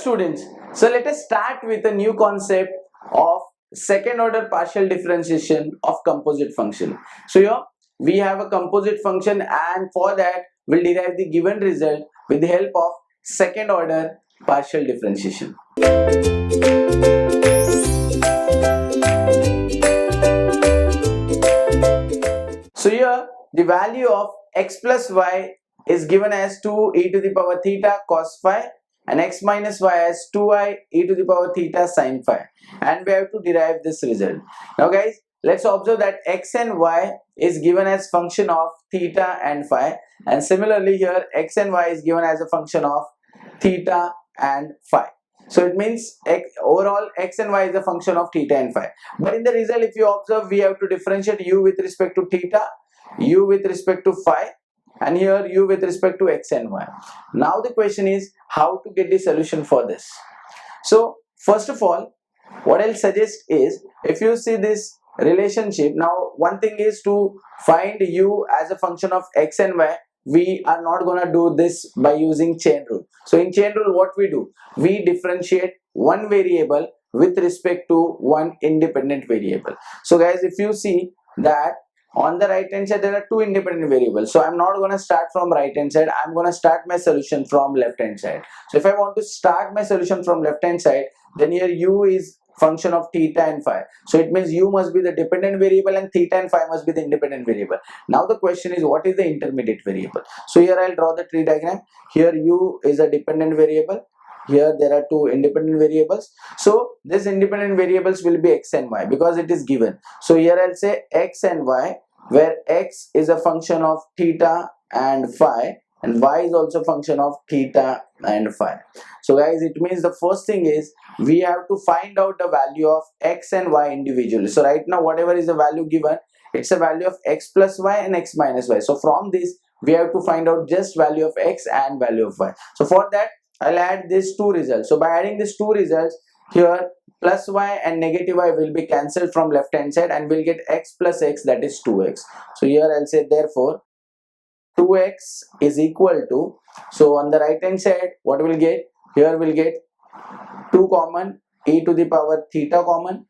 students, so let us start with a new concept of second order partial differentiation of composite function. So here we have a composite function, and for that we'll derive the given result with the help of second order partial differentiation. So here the value of x plus y is given as 2e to the power theta cos phi and x minus y as 2i e to the power theta sin phi, and we have to derive this result. Now guys, let's observe that x and y is given as function of theta and phi, and similarly here x and y is given as a function of theta and phi. So it means overall x and y is a function of theta and phi. But in the result, if you observe, we have to differentiate u with respect to theta, u with respect to phi, and here u with respect to x and y. Now the question is how to get the solution for this. So first of all, what I'll suggest is, if you see this relationship, now one thing is to find u as a function of x and y. We are not gonna do this by using chain rule. So in chain rule, what we do, we differentiate one variable with respect to one independent variable. So guys, if you see that on the right hand side there are two independent variables, so I'm not gonna start from right hand side, I'm gonna start my solution from left hand side. So if I want to start my solution from left hand side, then here u is function of theta and phi, so it means u must be the dependent variable and theta and phi must be the independent variable. Now the question is, what is the intermediate variable? So here I'll draw the tree diagram. Here u is a dependent variable, here there are two independent variables. So these independent variables will be x and y because it is given. So here I'll say x and y, where x is a function of theta and phi and y is also a function of theta and phi. So guys, it means the first thing is we have to find out the value of x and y individually. So right now whatever is the value given, it's a value of x plus y and x minus y. So from this we have to find out just value of x and value of y. So for that I'll add these two results. So by adding these two results, here plus y and negative y will be cancelled from left hand side and we'll get x plus x, that is 2x. So here I'll say therefore 2x is equal to, so on the right hand side what we'll get, here we'll get 2 common, e to the power theta common,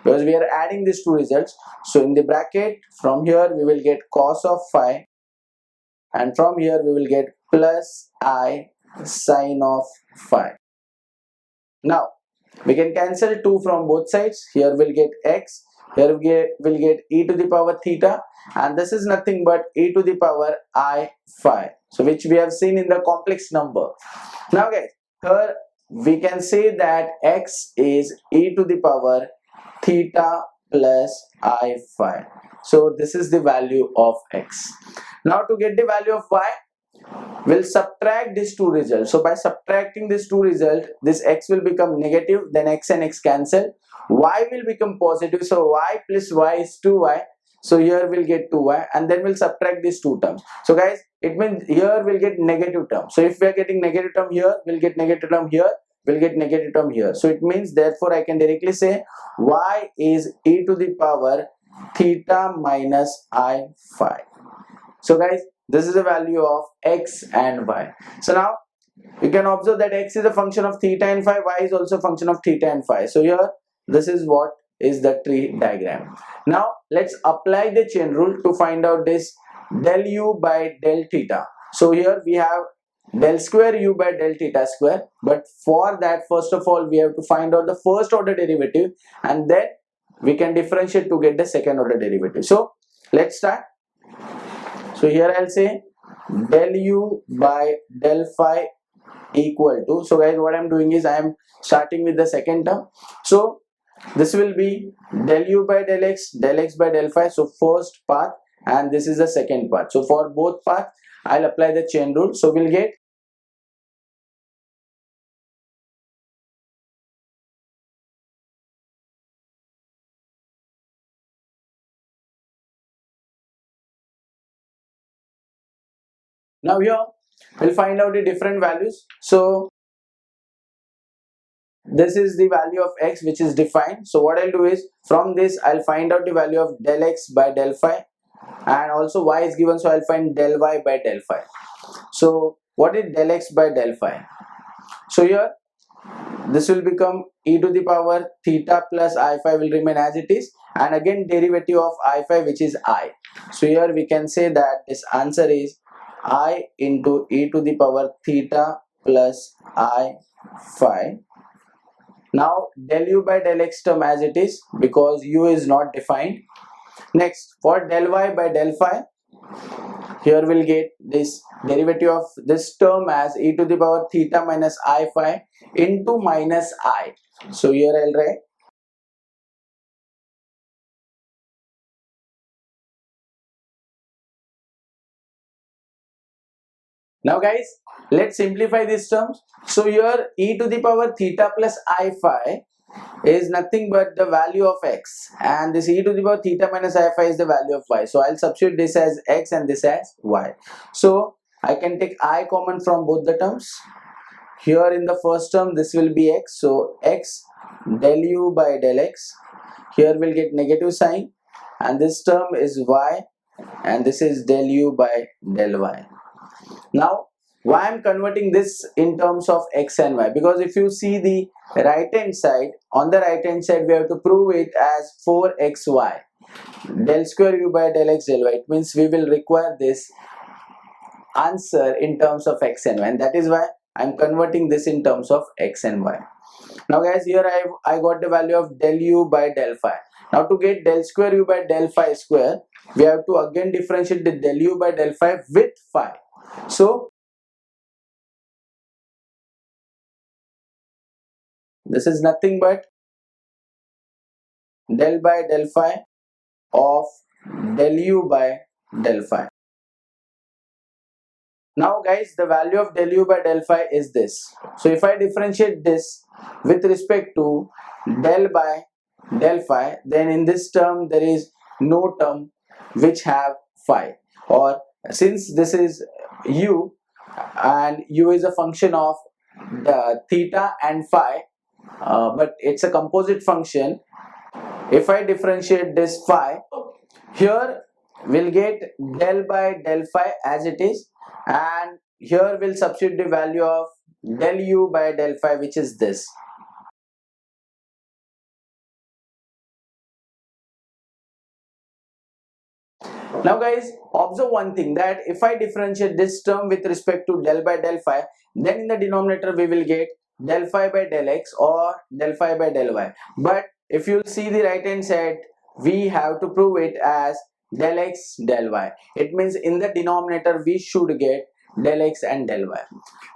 because we are adding these two results. So in the bracket from here we will get cos of phi, and from here we will get plus I sin of phi. Now we can cancel 2 from both sides. Here we'll get x, here we'll get e to the power theta, and this is nothing but e to the power I phi, so which we have seen in the complex number. Now guys, here we can say that x is e to the power theta plus I phi. So this is the value of x. Now to get the value of y, we'll subtract these two results. So by subtracting these two results, this x will become negative, then x and x cancel, y will become positive, so y plus y is 2y, so here we'll get 2y, and then we'll subtract these two terms. So guys, it means here we'll get negative term. So if we are getting negative term here, we'll get negative term here, we'll get negative term here. So it means therefore I can directly say y is e to the power theta minus I phi. So guys, this is the value of x and y. So now you can observe that x is a function of theta and phi, y is also a function of theta and phi. So here this is what is the tree diagram. Now let's apply the chain rule to find out this del u by del theta. So here we have del square u by del theta square, but for that first of all we have to find out the first order derivative and then we can differentiate to get the second order derivative. So let's start. So here I'll say del u by del phi equal to, so guys what I'm doing is I am starting with the second term. So this will be del u by del x by del phi, so first path, and this is the second path. So for both paths I'll apply the chain rule. So we'll get now here we'll find out the different values. So this is the value of x which is defined. So what I'll do is from this I'll find out the value of del x by del phi, and also y is given, so I'll find del y by del phi. So what is del x by del phi? So here this will become e to the power theta plus I phi will remain as it is, and again derivative of I phi, which is I. So here we can say that this answer is I into e to the power theta plus I phi. Now del u by del x term as it is, because u is not defined. Next, for del y by del phi, here we'll get this derivative of this term as e to the power theta minus I phi into minus I. So here I'll write now, guys, let's simplify these terms. So here e to the power theta plus I phi is nothing but the value of x, and this e to the power theta minus I phi is the value of y. So I'll substitute this as x and this as y. So I can take I common from both the terms. Here in the first term this will be x, so x del u by del x. Here we'll get negative sign, and this term is y, and this is del u by del y. Now why I'm converting this in terms of x and y? Because if you see the right hand side, on the right hand side we have to prove it as 4xy, del square u by del x del y. It means we will require this answer in terms of x and y, and that is why I'm converting this in terms of x and y. Now guys, here I got the value of del u by del phi. Now to get del square u by del phi square, we have to again differentiate the del u by del phi with phi. So this is nothing but del by del phi of del u by del phi. Now guys, the value of del u by del phi is this. So if I differentiate this with respect to del by del phi, then in this term there is no term which have phi, or since this is u and u is a function of the theta and phi, but it's a composite function. If I differentiate this phi, here we'll get del by del phi as it is, and here we'll substitute the value of del u by del phi, which is this. Now guys, observe one thing, that if I differentiate this term with respect to del by del phi, then in the denominator we will get del phi by del x or del phi by del y. But if you see the right hand side, we have to prove it as del x del y. It means in the denominator we should get del x and del y.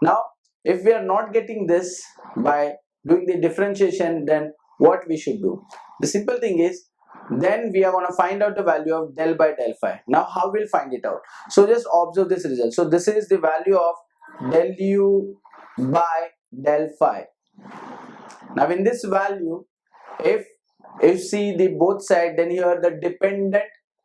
Now if we are not getting this by doing the differentiation, then what we should do? The simple thing is, then we are going to find out the value of del by del phi. Now how we'll find it out? So just observe this result. So this is the value of del u by del phi. Now in this value, if see the both side, then here the dependent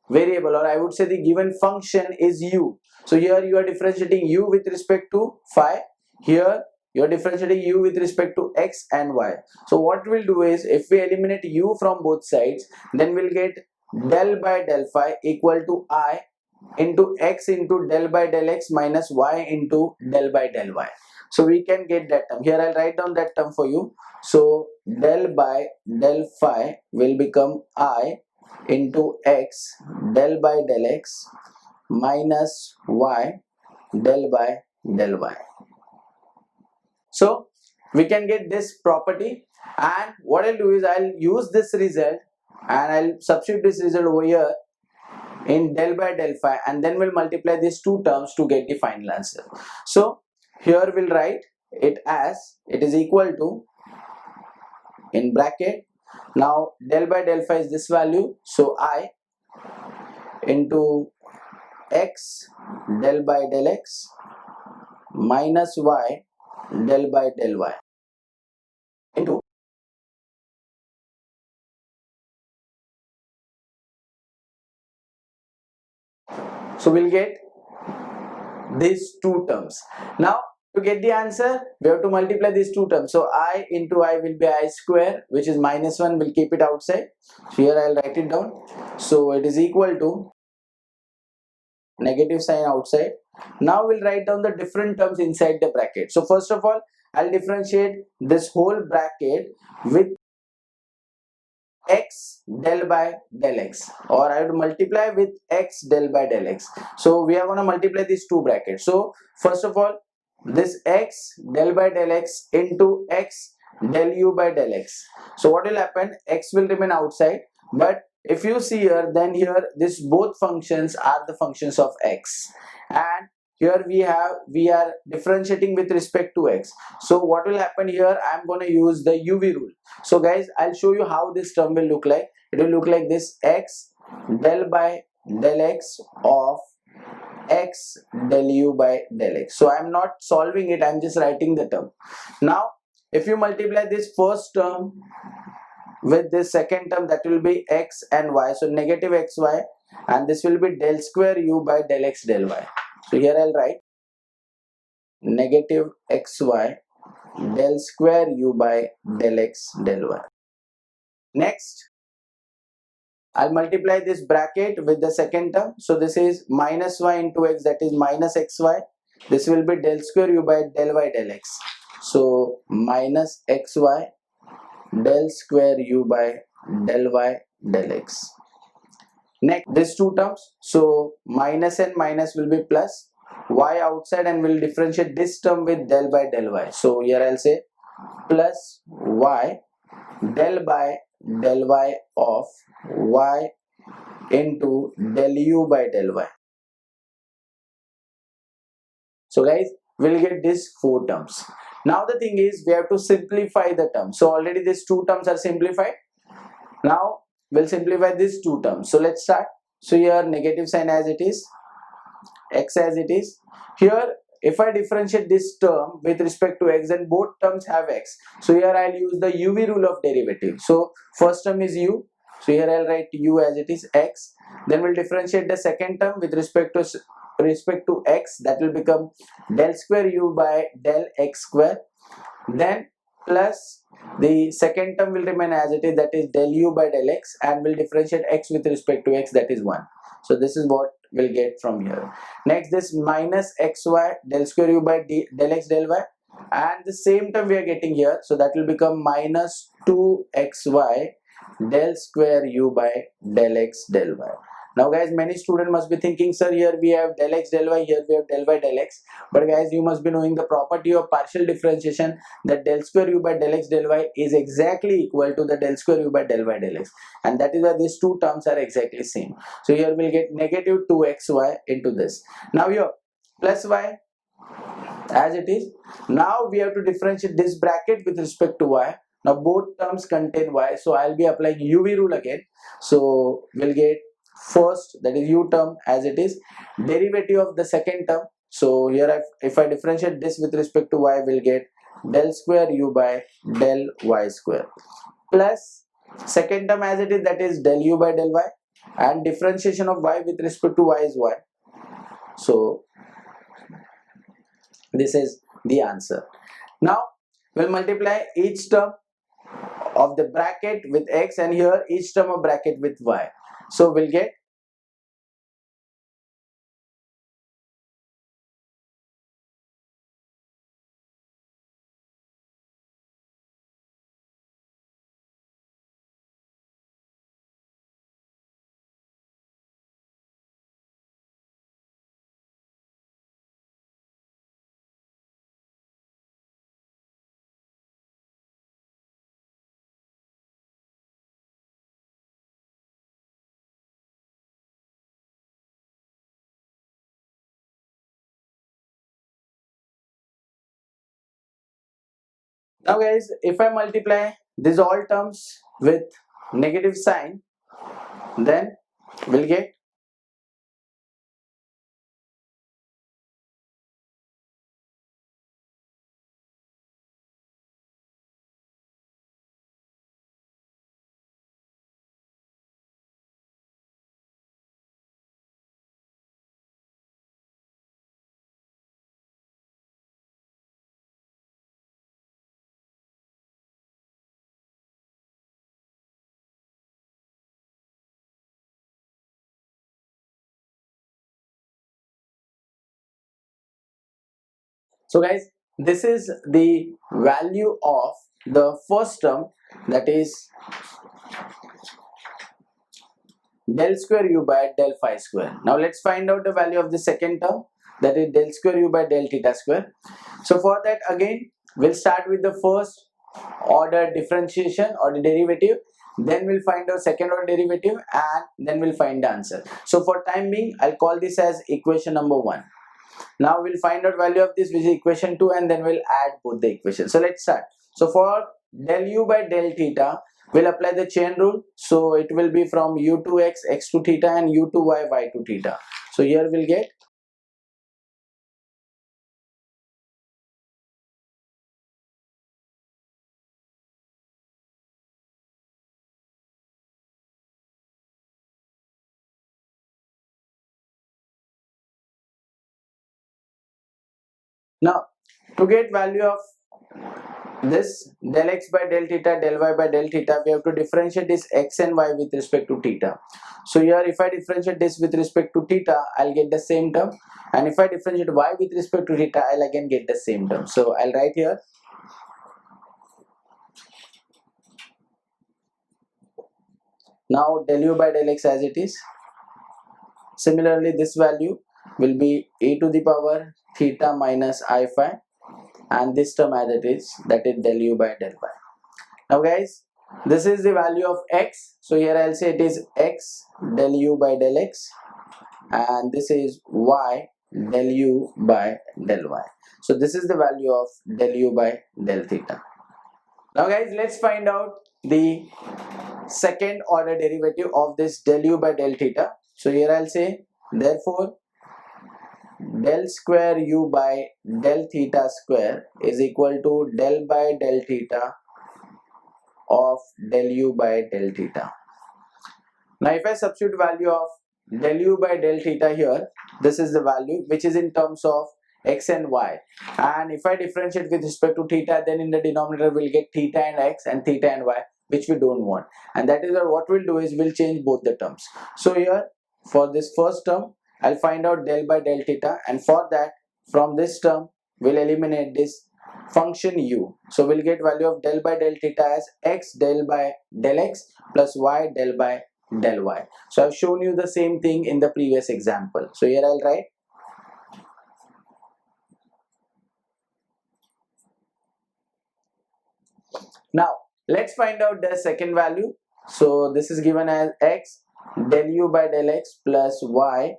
variable, or I would say the given function, is u. So here you are differentiating u with respect to phi, here you are differentiating u with respect to x and y. So what we'll do is, if we eliminate u from both sides, then we'll get del by del phi equal to I into x into del by del x minus y into del by del y. So we can get that term. Here I'll write down that term for you. So del by del phi will become I into x del by del x minus y del by del y. So we can get this property, and what I'll do is I'll use this result and I'll substitute this result over here in del by del phi, and then we'll multiply these two terms to get the final answer. So here we'll write it as, it is equal to, in bracket, now del by del phi is this value, so I into x del by del x minus y del by del y into, so we'll get these two terms. Now to get the answer, we have to multiply these two terms. So I into I will be I square, which is minus 1, we'll keep it outside. So here I'll write it down. So it is equal to negative sign outside. Now we'll write down the different terms inside the bracket. So first of all, I'll differentiate this whole bracket with x del by del x, or I would multiply with x del by del x. So we are going to multiply these two brackets. So first of all, this x del by del x into x del u by del x. So what will happen? X will remain outside, but if you see here, then here this both functions are the functions of x, and here we are differentiating with respect to x. So what will happen here? I am going to use the UV rule. So guys, I'll show you how this term will look like. It will look like this: x del by del x of x del u by del x. So I'm not solving it, I'm just writing the term. Now if you multiply this first term with this second term, that will be x and y, so negative xy, and this will be del square u by del x del y. So here I'll write negative xy del square u by del x del y. Next, I'll multiply this bracket with the second term. So this is minus y into x, that is minus xy. This will be del square u by del y del x. So minus xy del square u by del y del x. Next, these two terms. So minus and minus will be plus. Y outside, and we'll differentiate this term with del by del y. So here I'll say plus y del by del y of y into del u by del y. So guys, we'll get these four terms. Now the thing is, we have to simplify the terms. So already these two terms are simplified. Now we'll simplify these two terms. So let's start. So here negative sign as it is, x as it is. Here if I differentiate this term with respect to x, then both terms have x. So here I'll use the UV rule of derivative. So first term is u. So here I'll write u as it is, x. Then we'll differentiate the second term with respect to x. That will become del square u by del x square. Then plus the second term will remain as it is, that is del u by del x, and we'll differentiate x with respect to x, that is 1. So this is what we'll get from here. Next, this minus xy del square u by del x del y, and the same term we are getting here, so that will become minus 2xy del square u by del x del y. Now guys, many students must be thinking, sir, here we have del x del y, here we have del y del x. But guys, you must be knowing the property of partial differentiation, that del square u by del x del y is exactly equal to the del square u by del y del x, and that is why these two terms are exactly same. So here we'll get negative 2xy into this. Now here plus y as it is. Now we have to differentiate this bracket with respect to y. Now both terms contain y, so I'll be applying UV rule again. So we'll get first, that is u term as it is, derivative of the second term. So here if I differentiate this with respect to y, we'll get del square u by del y square, plus second term as it is, that is del u by del y, and differentiation of y with respect to y is 1. So this is the answer. Now we'll multiply each term of the bracket with x, and here each term of bracket with y. So we'll get now guys, if I multiply these all terms with negative sign, then we'll get so guys, this is the value of the first term, that is del square u by del phi square. Now let's find out the value of the second term, that is del square u by del theta square. So for that, again we'll start with the first order differentiation or the derivative, then we'll find out second order derivative, and then we'll find the answer. So for time being, I'll call this as equation number 1. Now we'll find out value of this, which is equation 2, and then we'll add both the equations. So let's start. So for del u by del theta, we'll apply the chain rule. So it will be from u to x, x to theta, and u to y, y to theta. So here we'll get now to get value of this del x by del theta, del y by del theta, we have to differentiate this x and y with respect to theta. So here if I differentiate this with respect to theta, I'll get the same term, and if I differentiate y with respect to theta, I'll again get the same term. So I'll write here now del u by del x as it is. Similarly, this value will be e to the power theta minus I phi, and this term as it is, that is del u by del y. Now guys, this is the value of x. So here I'll say it is x del u by del x, and this is y del u by del y. So this is the value of del u by del theta. Now guys, let's find out the second order derivative of this del u by del theta. So here I'll say, therefore del square u by del theta square is equal to del by del theta of del u by del theta. Now if I substitute value of del u by del theta here, this is the value which is in terms of x and y, and if I differentiate with respect to theta, then in the denominator we'll get theta and x and theta and y, which we don't want, and that is what we'll do is we'll change both the terms. So here for this first term, I'll find out del by del theta, and for that from this term we'll eliminate this function u. So we'll get value of del by del theta as x del by del x plus y del by del y. So I've shown you the same thing in the previous example. So here I'll write now let's find out the second value. So this is given as x del u by del x plus y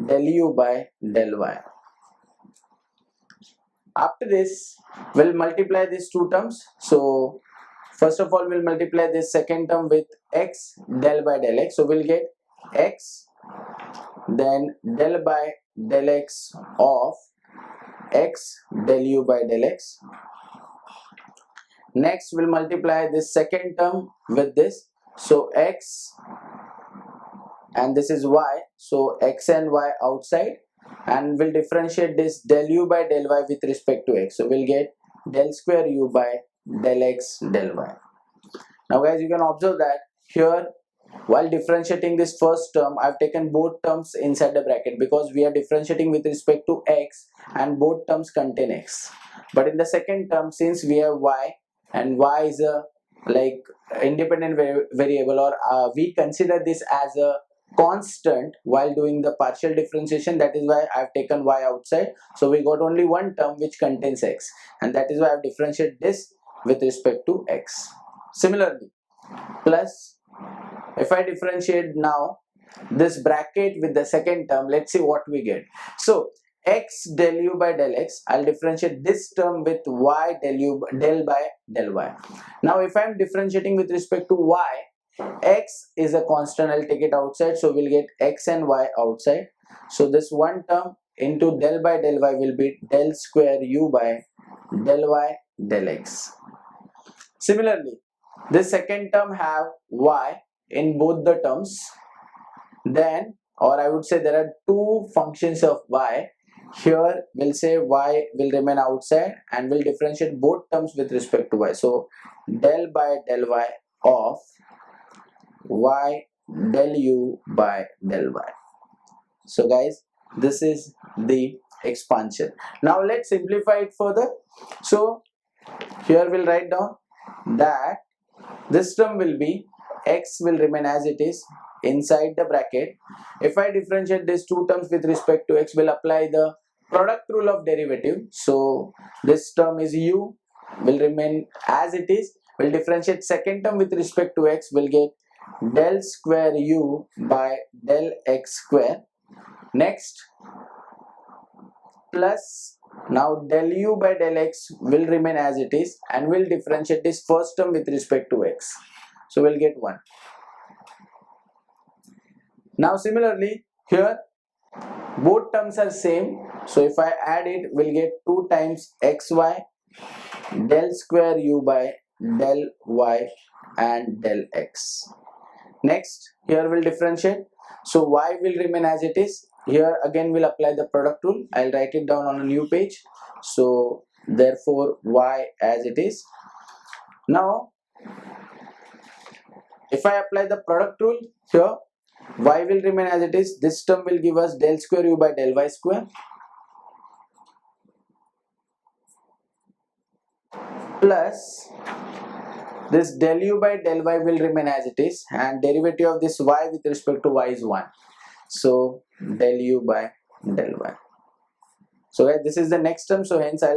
del u by del y. After this, we'll multiply these two terms. So first of all, we'll multiply this second term with x del by del x. So we'll get x then del by del x of x del u by del x. Next we'll multiply this second term with this. So x, and this is y. So x and y outside, and we'll differentiate this del u by del y with respect to x. So we'll get del square u by del x del y. Now guys, you can observe that here while differentiating this first term, I've taken both terms inside the bracket because we are differentiating with respect to x and both terms contain x. But in the second term, since we have y and y is a like independent variable, or we consider this as a constant while doing the partial differentiation, that is why I've taken y outside. So we got only one term which contains x, and that is why I've differentiated this with respect to x. Similarly, plus if I differentiate now this bracket with the second term, let's see what we get. So x del u by del x, I'll differentiate this term with y del by del y. Now if I'm differentiating with respect to y, x is a constant, I'll take it outside, so we'll get x and y outside. So this one term into del by del y will be del square u by del y del x. Similarly, this second term have y in both the terms, then, or I would say there are two functions of y. Here we'll say y will remain outside, and we'll differentiate both terms with respect to y. So del by del y of y del u by del y. So guys, this is the expansion. Now let's simplify it further. So here we'll write down that this term will be x will remain as it is inside the bracket. If I differentiate these two terms with respect to x, we'll apply the product rule of derivative. So this term is u will remain as it is. We'll differentiate second term with respect to x, we'll get del square u by del x square. Next, plus now del u by del x will remain as it is, and we'll differentiate this first term with respect to x. So we'll get 1. Now similarly here both terms are same, so if I add it, we'll get 2 times xy del square u by del y and del x. Next, here we'll differentiate, so y will remain as it is. Here again we'll apply the product rule. I'll write it down on a new page. So therefore y as it is. Now if I apply the product rule here, y will remain as it is. This term will give us del square u by del y square plus this del u by del y will remain as it is, and derivative of this y with respect to y is 1. So del u by del y. So this is the next term, so hence I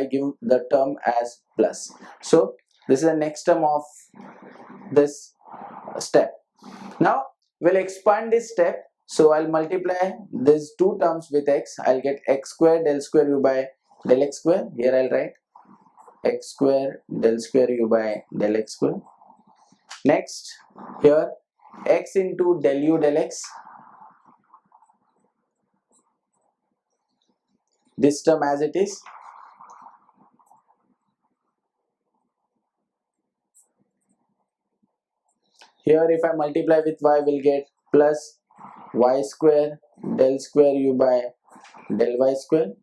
give the term as plus. So this is the next term of this step. Now we'll expand this step, so I'll multiply these two terms with x. I'll get x square del square u by del x square. Here I'll write x square del square u by del x square. Next, here x into del u del x. This term as it is. Here if I multiply with y, we'll get plus y square del square u by del y square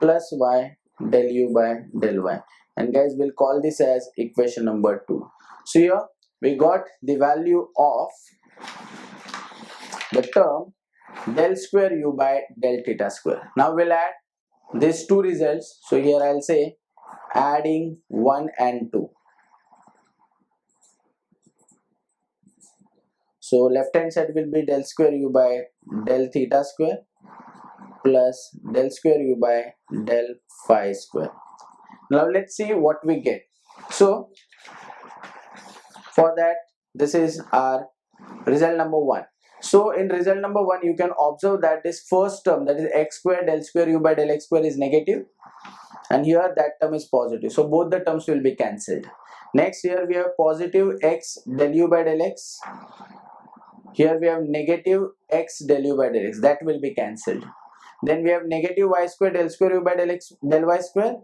plus y del u by del y. And guys, we'll call this as equation number 2. So here we got the value of the term del square u by del theta square. Now we'll add these two results. So here I'll say adding 1 and 2. So left hand side will be del square u by del theta square plus del square u by del phi square. Now let's see what we get. So for that, this is our result number 1. So in result number 1, you can observe that this first term, that is x square del square u by del x square, is negative, and here that term is positive. So both the terms will be cancelled. Next, here we have positive x del u by del x. Here we have negative x del u by del x. That will be cancelled. Then we have negative y square del square u by del x del y square.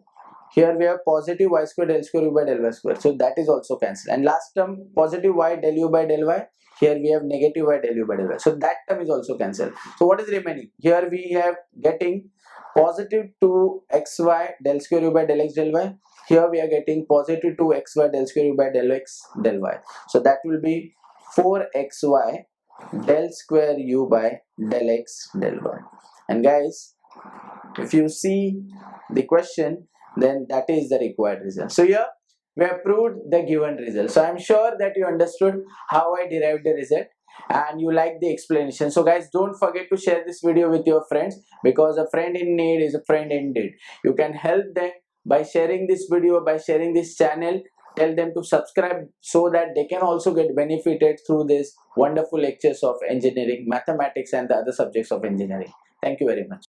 Here we have positive y square del square u by del y square. So that is also cancelled. And last term, positive y del u by del y. Here we have negative y del u by del y. So that term is also cancelled. So what is remaining? Here we have getting positive 2xy del square u by del x del y. Here we are getting positive 2xy del square u by del x del y. So that will be 4xy del square u by del x del y. And guys, if you see the question, then that is the required result. So here we have proved the given result. So I'm sure that you understood how I derived the result and you like the explanation. So guys, don't forget to share this video with your friends, because a friend in need is a friend indeed. You can help them by sharing this video, by sharing this channel. Tell them to subscribe so that they can also get benefited through this wonderful lectures of engineering, mathematics and the other subjects of engineering. Thank you very much.